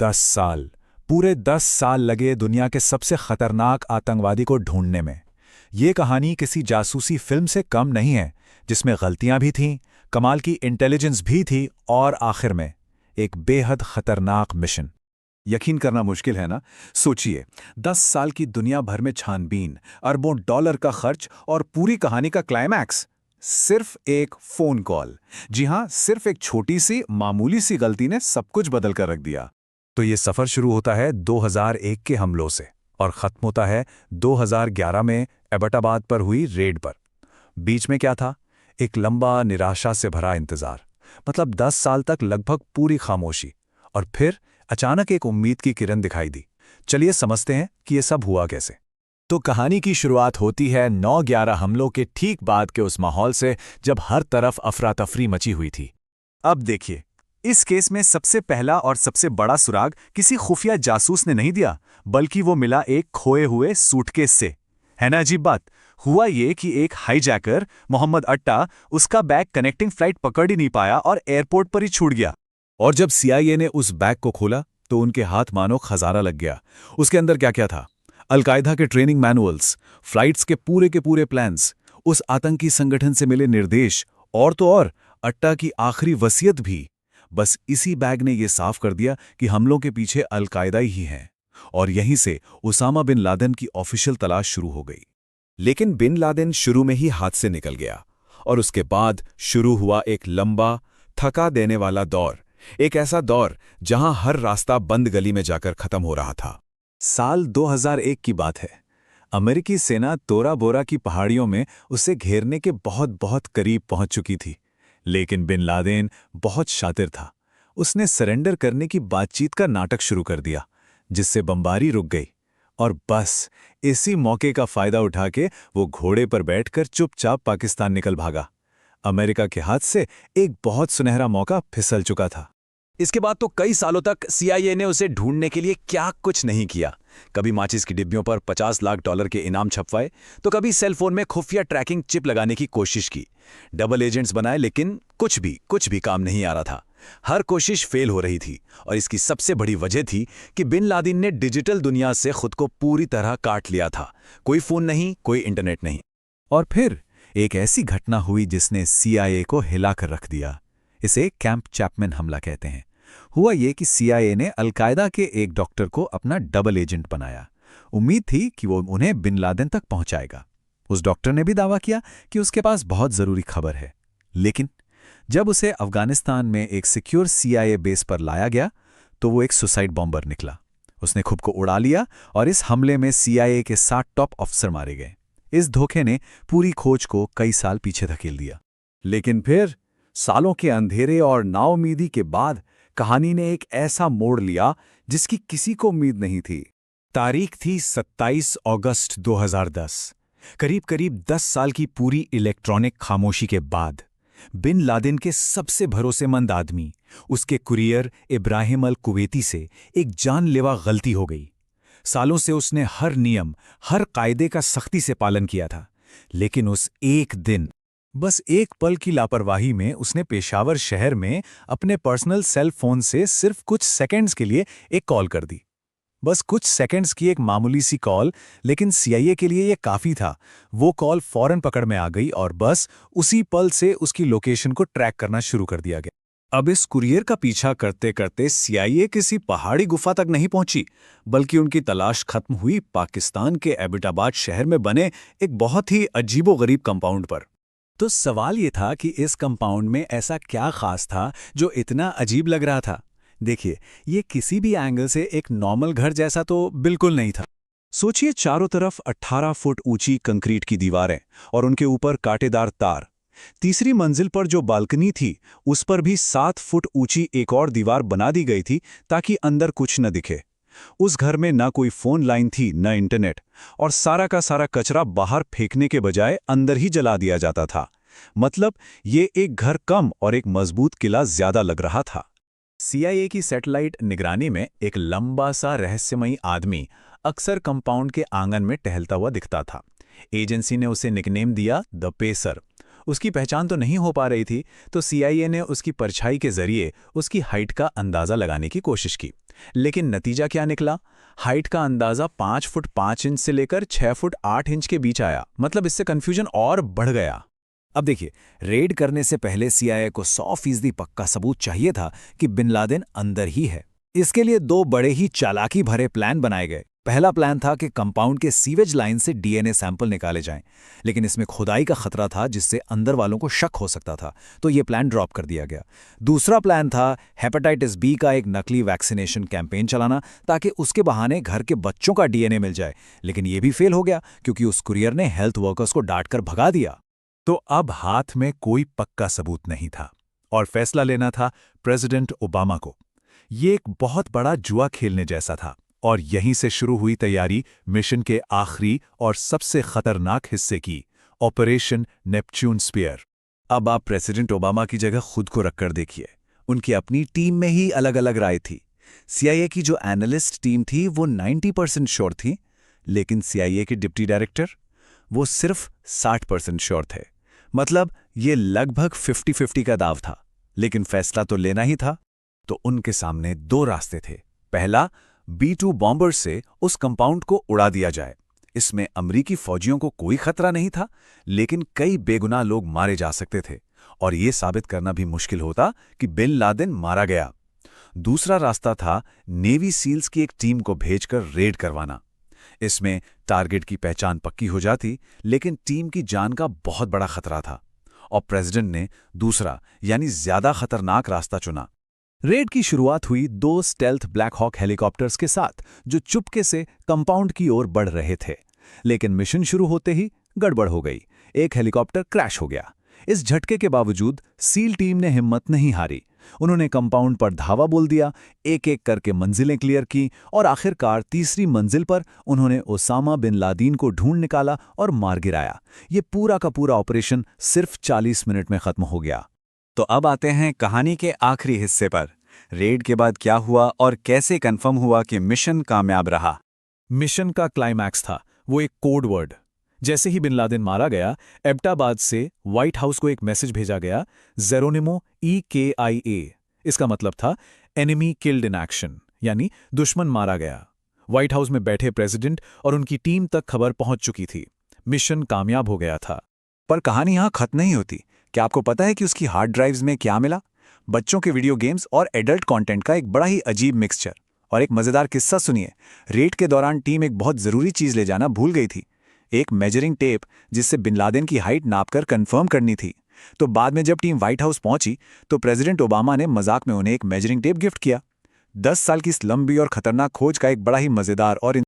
10 साल, पूरे 10 साल लगे दुनिया के सबसे खतरनाक आतंकवादी को ढूंढने में। ये कहानी किसी जासूसी फिल्म से कम नहीं है, जिसमें गलतियां भी थीं, कमाल की इंटेलिजेंस भी थी और आखिर में एक बेहद खतरनाक मिशन। यकीन करना मुश्किल है ना? सोचिए, 10 साल की दुनिया भर में छानबीन, अरबों डॉलर का खर्च और पूरी कहानी का क्लाइमैक्स सिर्फ एक फोन कॉल। जी हां, सिर्फ एक छोटी सी मामूली सी गलती ने सब कुछ बदल कर रख दिया। तो ये सफर शुरू होता है 2001 के हमलों से और खत्म होता है 2011 में एबटाबाद पर हुई रेड पर। बीच में क्या था? एक लंबा, निराशा से भरा इंतजार। मतलब 10 साल तक लगभग पूरी खामोशी, और फिर अचानक एक उम्मीद की किरण दिखाई दी। चलिए समझते हैं कि ये सब हुआ कैसे। तो कहानी की शुरुआत होती है 9/11 हमलों के ठीक बाद के उस माहौल से, जब हर तरफ अफरा तफरी मची हुई थी। अब देखिए, इस केस में सबसे पहला और सबसे बड़ा सुराग किसी खुफिया जासूस ने नहीं दिया, बल्कि वो मिला एक खोए हुए सूटकेस से। है ना अजीब बात? हुआ ये कि एक हाईजैकर, मोहम्मद अट्टा, उसका बैग कनेक्टिंग फ्लाइट पकड़ ही नहीं पाया और एयरपोर्ट पर ही छूट गया। और जब सीआईए ने उस बैग को खोला तो उनके हाथ मानो खजाना लग गया। उसके अंदर क्या क्या था? अलकायदा के ट्रेनिंग मैनुअल्स, फ्लाइट्स के पूरे प्लान्स, उस आतंकी संगठन से मिले निर्देश, और तो और अट्टा की आखिरी वसीयत भी। बस इसी बैग ने यह साफ कर दिया कि हमलों के पीछे अलकायदा ही है। और यहीं से उसामा बिन लादेन की ऑफिशियल तलाश शुरू हो गई। लेकिन बिन लादेन शुरू में ही हाथ से निकल गया, और उसके बाद शुरू हुआ एक लंबा, थका देने वाला दौर। एक ऐसा दौर जहां हर रास्ता बंद गली में जाकर खत्म हो रहा था। साल 2001 की बात है। अमेरिकी सेना तोरा बोरा की पहाड़ियों में उसे घेरने के बहुत बहुत करीब पहुंच चुकी थी। लेकिन बिन लादेन बहुत शातिर था। उसने सरेंडर करने की बातचीत का नाटक शुरू कर दिया, जिससे बमबारी रुक गई। और बस इसी मौके का फायदा उठा के वो घोड़े पर बैठकर चुपचाप पाकिस्तान निकल भागा। अमेरिका के हाथ से एक बहुत सुनहरा मौका फिसल चुका था। इसके बाद तो कई सालों तक सीआईए ने उसे ढूंढने के लिए क्या कुछ नहीं किया। कभी माचिस की डिब्बियों पर 50 लाख डॉलर के इनाम छपवाए, तो कभी सेलफोन में खुफिया ट्रैकिंग चिप लगाने की कोशिश की। डबल एजेंट्स बनाए, लेकिन कुछ भी काम नहीं आ रहा था। हर कोशिश फेल हो रही थी, और इसकी सबसे बड़ी वजह थी कि बिन लादेन ने डिजिटल दुनिया से खुद को पूरी तरह काट लिया था। कोई फोन नहीं, कोई इंटरनेट नहीं। और फिर एक ऐसी घटना हुई जिसने सीआईए को हिलाकर रख दिया। इसे कैंप चैपमैन हमला कहते हैं। हुआ ये कि सीआईए ने अलकायदा के एक डॉक्टर को अपना डबल एजेंट बनाया। उम्मीद थी कि वो उन्हें बिन लादेन तक पहुंचाएगा। उस डॉक्टर ने भी दावा किया कि उसके पास बहुत जरूरी खबर है। लेकिन जब उसे अफगानिस्तान में एक सिक्योर सीआईए बेस पर लाया गया, तो वो एक सुसाइड बॉम्बर निकला। उसने खुद को उड़ा लिया, और इस हमले में सीआईए के 60 टॉप अफसर मारे गए। इस धोखे ने पूरी खोज को कई साल पीछे धकेल दिया। लेकिन फिर सालों के अंधेरे और नाउमीदी के बाद कहानी ने एक ऐसा मोड़ लिया जिसकी किसी को उम्मीद नहीं थी। तारीख थी 27 अगस्त 2010। करीब 10 साल की पूरी इलेक्ट्रॉनिक खामोशी के बाद बिन लादेन के सबसे भरोसेमंद आदमी, उसके कुरियर इब्राहिम अल कुवैती से एक जानलेवा गलती हो गई। सालों से उसने हर नियम, हर कायदे का सख्ती से पालन किया था। लेकिन उस एक दिन, बस एक पल की लापरवाही में, उसने पेशावर शहर में अपने पर्सनल सेल फोन से सिर्फ कुछ सेकंड्स के लिए एक कॉल कर दी। बस कुछ सेकंड्स की एक मामूली सी कॉल, लेकिन सीआईए के लिए यह काफी था। वो कॉल फौरन पकड़ में आ गई, और बस उसी पल से उसकी लोकेशन को ट्रैक करना शुरू कर दिया गया। अब इस कुरियर का पीछा करते करते सीआईए किसी पहाड़ी गुफा तक नहीं पहुंची, बल्कि उनकी तलाश खत्म हुई पाकिस्तान के एबटाबाद शहर में बने एक बहुत ही अजीबोगरीब कंपाउंड पर। तो सवाल ये था कि इस कंपाउंड में ऐसा क्या खास था जो इतना अजीब लग रहा था। देखिए, ये किसी भी एंगल से एक नॉर्मल घर जैसा तो बिल्कुल नहीं था। सोचिए, चारों तरफ 18 फुट ऊंची कंक्रीट की दीवारें और उनके ऊपर कांटेदार तार। तीसरी मंजिल पर जो बालकनी थी, उस पर भी 7 फुट ऊंची एक और दीवार बना दी गई थी ताकि अंदर कुछ न दिखे। उस घर में ना कोई फोन लाइन थी, न इंटरनेट, और सारा का सारा कचरा बाहर फेंकने के बजाय अंदर ही जला दिया जाता था। मतलब ये एक घर कम और एक मजबूत किला ज्यादा लग रहा था। सीआईए की सैटेलाइट निगरानी में एक लंबा सा रहस्यमयी आदमी अक्सर कंपाउंड के आंगन में टहलता हुआ दिखता था। एजेंसी ने उसे निकनेम दिया द पेसर। उसकी पहचान तो नहीं हो पा रही थी, तो CIA ने उसकी परछाई के जरिए उसकी हाइट का अंदाज़ा लगाने की कोशिश की। लेकिन नतीजा क्या निकला? हाइट का अंदाज़ा 5 फुट 5 इंच से लेकर 6 फुट 8 इंच के बीच आया। मतलब इससे कन्फ्यूजन और बढ़ गया। अब देखिए, रेड करने से पहले CIA को 100% पक्का सबूत चाहिए था कि बिन लादेन अंदर ही है। इसके लिए दो बड़े ही चालाकी भरे प्लान बनाए गए। पहला प्लान था कि कंपाउंड के सीवेज लाइन से DNA सैंपल निकाले जाएं, लेकिन इसमें खुदाई का खतरा था जिससे अंदर वालों को शक हो सकता था, तो ये प्लान ड्रॉप कर दिया गया। दूसरा प्लान था हेपेटाइटिस बी का एक नकली वैक्सीनेशन कैंपेन चलाना, ताकि उसके बहाने घर के बच्चों का DNA मिल जाए, लेकिन ये भी फेल हो गया क्योंकि उस कुरियर ने हेल्थ वर्कर्स को डांट कर भगा दिया। तो अब हाथ में कोई पक्का सबूत नहीं था और फैसला लेना था प्रेसिडेंट ओबामा को। ये एक बहुत बड़ा जुआ खेलने जैसा था और यहीं से शुरू हुई तैयारी मिशन के आखिरी और सबसे खतरनाक हिस्से की, ऑपरेशन नेपच्यून स्पीयर। अब आप प्रेसिडेंट ओबामा की जगह खुद को रखकर देखिए। उनकी अपनी टीम में ही अलग अलग राय थी। CIA की जो एनालिस्ट टीम थी वो 90% श्योर थी, लेकिन CIA के डिप्टी डायरेक्टर वो सिर्फ 60% श्योर थे। मतलब ये लगभग 50-50 का दाव था, लेकिन फैसला तो लेना ही था। तो उनके सामने दो रास्ते थे। पहला, B-2 बॉम्बर से उस कंपाउंड को उड़ा दिया जाए। इसमें अमरीकी फौजियों को कोई खतरा नहीं था, लेकिन कई बेगुनाह लोग मारे जा सकते थे और ये साबित करना भी मुश्किल होता कि बिन लादेन मारा गया। दूसरा रास्ता था नेवी सील्स की एक टीम को भेजकर रेड करवाना। इसमें टारगेट की पहचान पक्की हो जाती, लेकिन टीम की जान का बहुत बड़ा खतरा था और प्रेसिडेंट ने दूसरा यानी ज्यादा खतरनाक रास्ता चुना। रेड की शुरुआत हुई दो स्टेल्थ ब्लैक हॉक हेलीकॉप्टर्स के साथ, जो चुपके से कंपाउंड की ओर बढ़ रहे थे। लेकिन मिशन शुरू होते ही गड़बड़ हो गई। एक हेलीकॉप्टर क्रैश हो गया। इस झटके के बावजूद सील टीम ने हिम्मत नहीं हारी। उन्होंने कंपाउंड पर धावा बोल दिया, एक एक करके मंजिलें क्लियर की और आखिरकार तीसरी मंजिल पर उन्होंने ओसामा बिन लादेन को ढूंढ निकाला और मार गिराया। ये पूरा का पूरा ऑपरेशन सिर्फ 40 मिनट में खत्म हो गया। तो अब आते हैं कहानी के आखिरी हिस्से पर। रेड के बाद क्या हुआ और कैसे कंफर्म हुआ कि मिशन कामयाब रहा? मिशन का क्लाइमैक्स था वो एक कोड वर्ड। जैसे ही बिन लादेन मारा गया, एबटाबाद से व्हाइट हाउस को एक मैसेज भेजा गया, जेरोनिमो EKIA। इसका मतलब था एनिमी किल्ड इन एक्शन, यानी दुश्मन मारा गया। व्हाइट हाउस में बैठे प्रेसिडेंट और उनकी टीम तक खबर पहुंच चुकी थी। मिशन कामयाब हो गया था। पर कहानी यहाँ खत्म नहीं होती। क्या आपको पता है कि उसकी हार्ड ड्राइव्स में क्या मिला? बच्चों के वीडियो गेम्स और एडल्ट कंटेंट का एक बड़ा ही अजीब मिक्सचर। और एक मजेदार किस्सा सुनिए। रेड के दौरान टीम एक बहुत जरूरी चीज ले जाना भूल गई थी, एक मेजरिंग टेप जिससे बिन लादेन की हाइट नापकर कंफर्म करनी थी। तो बाद में जब टीम व्हाइट हाउस पहुंची तो प्रेसिडेंट ओबामा ने मजाक में उन्हें एक मेजरिंग टेप गिफ्ट किया। 10 साल की इस लंबी और खतरनाक खोज का एक बड़ा ही मजेदार और